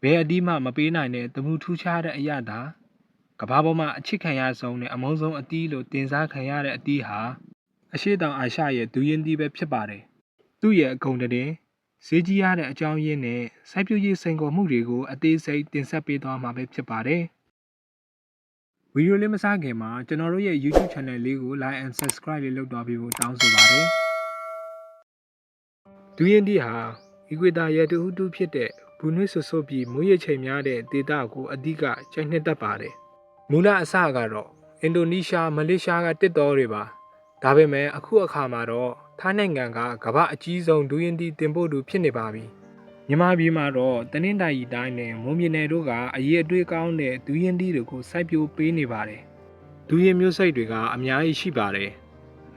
ဘယ်အတီးမှမပေးနိုင်တဲ့တမူထူးခြားတဲ့အရာသာကဘာပေါ်မှာအချစ်ခံရဆုံးနဲ့အမုန်းဆုံးအတီးလို့တင်စားခံရတဲ့အတီးဟာအရှိတောင်အာရှရဲ့ဒူရင်တီးပဲဖြစ်ပါတယ်သူ့ရဲ့အကုန်တည်းဈေးကြီးရတဲ့အကြောင်းရင်းနဲ့စိုက်ပျိုးရေးစိန်ခေါ်မှုတွေကိုအသေးစိတ်တင်ဆက်ပေးသွားမှာပဲဖြစ်ပါတယ်ဗီဒီယိုလေးမစခင်မှာကျွန်တော်တို့ရဲ့ YouTube Channel လေးကို Like and Subscribe လေးလုပ်သွားပြီးတောင်းဆိုပါတယ်ဒူရင်တီးဟာအီကွေတာရဲ့တူတူဖြစ်တဲ့ဘူနွေးဆဆိုပြီးမိုးရေချိန်များတဲ့ဒေသကိုအဓိကကျိုင်းနှစ်တတ်ပါတယ်မူလအစကတော့အင်ဒိုနီးရှားမလေးရှားကတစ်တော်တွေပါဒါပေမဲ့အခုအခါမှာတော့ထိုင်းနိုင်ငံကကမ္ဘာအကြီးဆုံးဒူရင်တီတင်ပို့သူဖြစ်နေပါပြီမြန်မာပြည်မှာတော့တနင်္သာရီတိုင်းနဲ့မွန်ပြည်နယ်တို့ကအရေးအတွေ့ကောင်းတဲ့ဒူရင်တီတွေကိုစိုက်ပျိုးပေးနေပါတယ်ဒူရင်မျိုးစိတ်တွေကအများကြီးရှိပါတယ်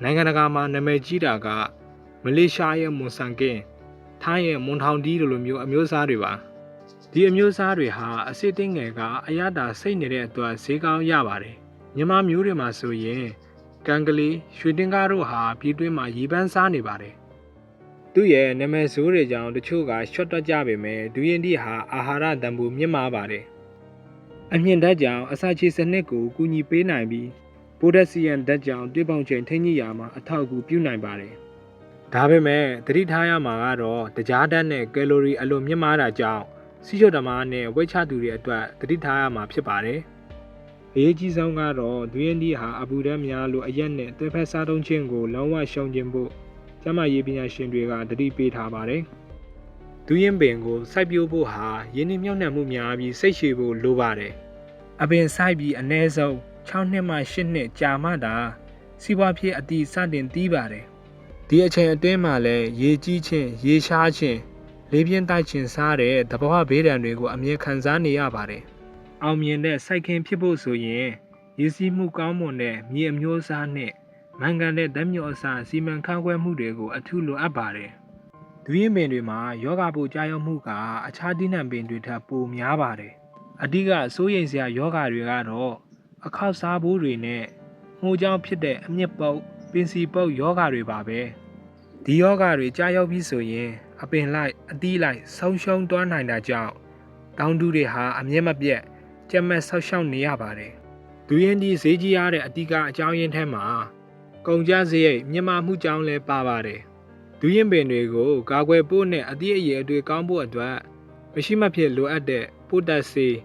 နိုင်ငံတကာမှာနာမည်ကြီးတာကမလေးရှားရဲ့မွန်ဆန်ကင်ထိုင်းရဲ့မွန်ထောင်တီးလိုမျိုးအမျိုးအစားတွေပါဒီအမျိုးအစားတွေဟာအစစ်တင်းငယ်ကအရသာစိတ်နေတဲ့အတွက်ဈေးကောင်းရပါတယ်မြန်မာမျိုးတွေမှာဆိုရင်ကန်ကလေးရွှေတင်းကားတို့ဟာပြည်တွင်းမှာရေပန်းစားနေပါတယ်သူ့ရဲ့နာမည်ဆိုးတွေကြောင့်တချို့ကရှော့တက်ကြပေမဲ့ဒူရင်တီဟာအာဟာရတန်ဖိုးမြင့်မားပါတယ်အမြင့်ဓာတ်ကြောင့်အစာချေစနစ်ကိုကူညီပေးနိုင်ပြီးပိုတက်ဆီယမ်ဓာတ်ကြောင့်တွေးပေါင်ချိန်ထိန်းညှိရာမှာအထောက်အကူပြုနိုင်ပါတယ်ဒါပေမဲ့သတိထားရမှာကတော့တကြားဓာတ်နဲ့ကယ်လိုရီအလွန်မြင့်မားတာကြောင့်စီးချိုသမားနဲ့ဝိတ်ချသူတွေအတွက်သတိထားရမှာဖြစ်ပါတယ်အရေးကြီးဆုံးကတော့ဒူရင်တီဟာအပူဓာတ်များလိုအရက်နဲ့သွေးဖက်စားသုံးခြင်းကိုလုံးဝရှောင်ကျဉ်ဖို့ကျန်းမာရေးပညာရှင်တွေကသတိပေးထားပါတယ်ဒူရင်ပင်ကိုစိုက်ပျိုးဖို့ဟာရင်းနှီးမြှုပ်နှံမှုများပြီးစိတ်ရှည်ဖို့လိုပါတယ်အပင်စိုက်ပြီးအနည်းဆုံး6နှစ်မှ8နှစ်ကြာမှသာစီးပွားဖြစ်အတီးစတင်တီးပါတယ်ဒီအချိန်အတွင်းမှာလည်းရေကြီးခြင်းရေရှားခြင်းလေးပြင်းတိုက်ခြင်းစားတဲ့သဘာဝဘေးဒဏ်တွေကိုအမြဲခံစားနေရပါတယ်အောင်မြင်တဲ့စိုက်ခင်းဖြစ်ဖို့ဆိုရင်ရေစီးမှုကောင်းမွန်တဲ့မြေအမျိုးအစားနဲ့မှန်ကန်တဲ့ဓာတ်မြေအစားစီမံခန့်ခွဲမှုတွေကိုအထူးလိုအပ်ပါတယ်ဒူရင်ပင်တွေမှာယောဂပိုကြာရောက်မှုကအခြားသီးနှံပင်တွေထက်ပိုများပါတယ်အဓိကစိုးရိမ်စရာယောဂတွေကတော့အခောက်စားဘူးတွေနဲ့မှုကြောင့်ဖြစ်တဲ့အမြင့်ပုတ်ပင်စီပုတ်ယောဂတွေပါပဲဒီယောဂတွေကြာရောက်ပြီးဆိုရင်အပင်လိုက်အသီးလိုက်ဆုံးရှုံးသွားနိုင်တာကြောင့်တောင်တူတွေဟာအမြဲမပြတ်ကြက်မက်ဆောက်ရှောက်နေရပါတယ်ဒူရင်တီဈေးကြီးရတဲ့အဓိကအကြောင်းရင်းထဲမှာကုန်ကျစရိတ်မြင့်မားမှုကြောင့်လည်းပါပါတယ်ဒူရင်ပင်တွေကိုကာကွယ်ဖို့နဲ့အသီးအရွက်တွေကောင်းဖို့အတွက်မရှိမဖြစ်လိုအပ်တဲ့ပိုတက်ဆေး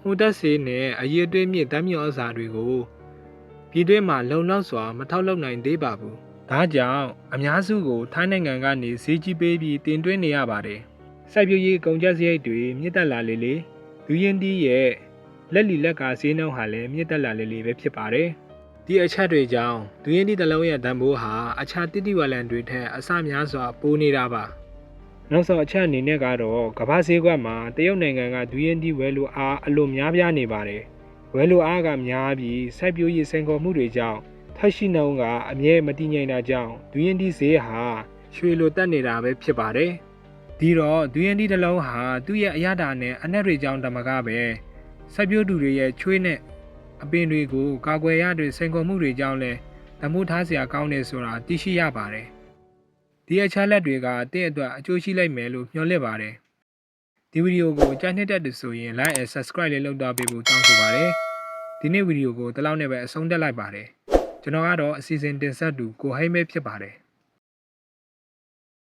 မှုတက်ဆေးနဲ့အရည်အသွေးမြင့်ဓာတ်မြေအစာတွေကိုပြည်တွင်းမှာလုံလောက်စွာမထောက်လုပ်နိုင်သေးပါဘူးဒါကြောင့်အများစုကိုထိုင်းနိုင်ငံကနေဈေးကြီးပေးပြီးတင်သွင်းနေရပါတယ်စိုက်ပျိုးရေးကုန်ကျစရိတ်တွေမြင့်တက်လာလေလေဒူရင်တီရဲ့လက်လီလက်ကာဈေးနှုန်းဟာလည်းမြင့်တက်လာလေလေပဲဖြစ်ပါတယ်ဒီအချက်တွေကြောင့်ဒူရင်တီတစ်လုံးရဲ့တန်ဖိုးဟာအခြားတိတိဝလံတွေထက်အဆများစွာပိုနေတာပါနောက်ဆုံးအချက်အနေနဲ့ကတော့ကမ္ဘာဈေးကွက်မှာတရုတ်နိုင်ငံကဒူရင်တီဝယ်လိုအားအလွန်များပြားနေပါတယ်ဝယ်လိုအားကများပြီးစိုက်ပျိုးရေးစိန်ခေါ်မှုတွေကြောင့်ထွက်ရှိနှုန်းကအမြဲမတည်ငြိမ်တာကြောင့်ဒူရင်တီဈေးဟာရွှေလိုတက်နေတာပဲဖြစ်ပါတယ်ဒီတော့ဒူရင်တီတစ်လုံးဟာသူ့ရဲ့အရသာနဲ့အနက်တွေကြောင့်တမကပဲစိုက်ပျိုးသူတွေရဲ့ချွေးနဲ့အပင်တွေကိုကာကွယ်ရတဲ့စိန်ခေါ်မှုတွေကြောင့်လည်းတမိုးထားစရာကောင်းတယ်ဆိုတာသိရှိရပါတယ်ဒီအချက်လက်တွေကတင့်အတွက်အကျိုးရှိလိမ့်မယ်လို့မျှော်လင့်ပါတယ်ဒီဗီဒီယိုကိုကြိုက်နှစ်သက်တယ်ဆိုရင် Like and Subscribe လေးလုပ်သွားပေးဖို့တောင်းဆိုပါတယ်ဒီနေ့ဗီဒီယိုကိုဒီလောက်နဲ့ပဲအဆုံးသတ်လိုက်ပါတယ်ကျွန်တော်ကတော့အစီအစဉ်တင်ဆက်သူကိုဟိမ့်မဲဖြစ်ပါတယ်